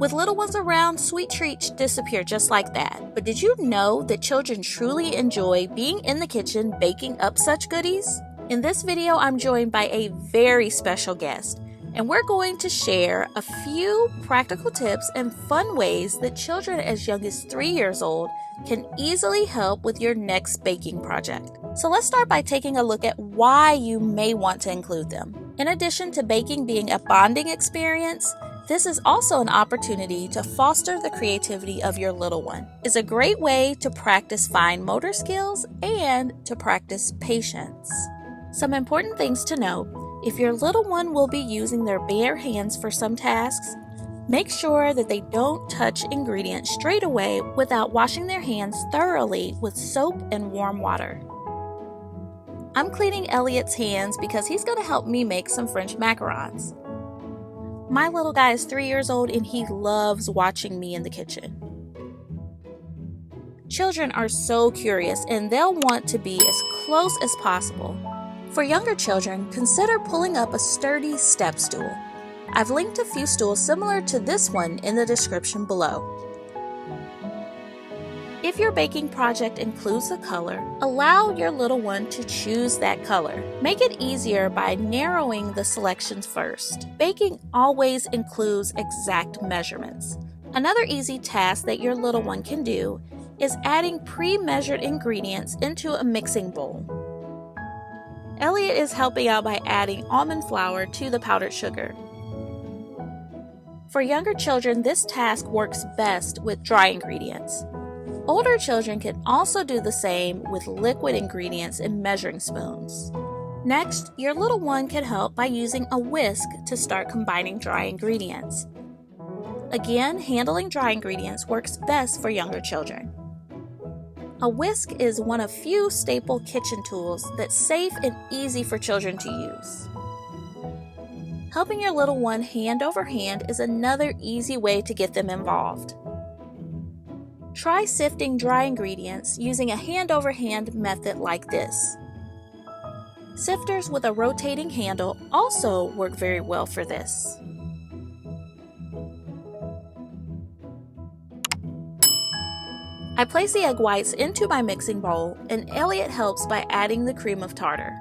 With little ones around, sweet treats disappear just like that. But did you know that children truly enjoy being in the kitchen baking up such goodies? In this video, I'm joined by a very special guest, and we're going to share a few practical tips and fun ways that children as young as 3 years old can easily help with your next baking project. So let's start by taking a look at why you may want to include them. In addition to baking being a bonding experience, this is also an opportunity to foster the creativity of your little one. It's a great way to practice fine motor skills and to practice patience. Some important things to note: if your little one will be using their bare hands for some tasks, make sure that they don't touch ingredients straight away without washing their hands thoroughly with soap and warm water. I'm cleaning Elliot's hands because he's going to help me make some French macarons. My little guy is 3 years old and he loves watching me in the kitchen. Children are so curious and they'll want to be as close as possible. For younger children, consider pulling up a sturdy step stool. I've linked a few stools similar to this one in the description below. If your baking project includes a color, allow your little one to choose that color. Make it easier by narrowing the selections first. Baking always includes exact measurements. Another easy task that your little one can do is adding pre-measured ingredients into a mixing bowl. Elliot is helping out by adding almond flour to the powdered sugar. For younger children, this task works best with dry ingredients. Older children can also do the same with liquid ingredients and measuring spoons. Next, your little one can help by using a whisk to start combining dry ingredients. Again, handling dry ingredients works best for younger children. A whisk is one of few staple kitchen tools that's safe and easy for children to use. Helping your little one hand over hand is another easy way to get them involved. Try sifting dry ingredients using a hand-over-hand method like this. Sifters with a rotating handle also work very well for this. I place the egg whites into my mixing bowl, and Elliot helps by adding the cream of tartar.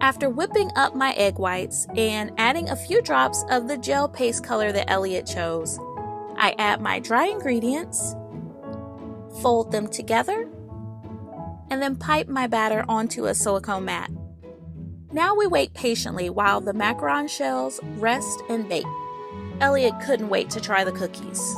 After whipping up my egg whites and adding a few drops of the gel paste color that Elliot chose, I add my dry ingredients, fold them together, and then pipe my batter onto a silicone mat. Now we wait patiently while the macaron shells rest and bake. Elliot couldn't wait to try the cookies.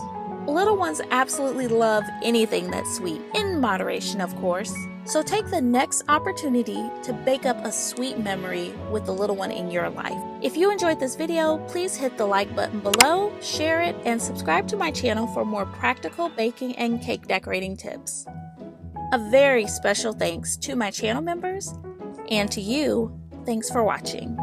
Little ones absolutely love anything that's sweet, in moderation of course. So take the next opportunity to bake up a sweet memory with the little one in your life. If you enjoyed this video, please hit the like button below, share it, and subscribe to my channel for more practical baking and cake decorating tips. A very special thanks to my channel members, and to you, thanks for watching.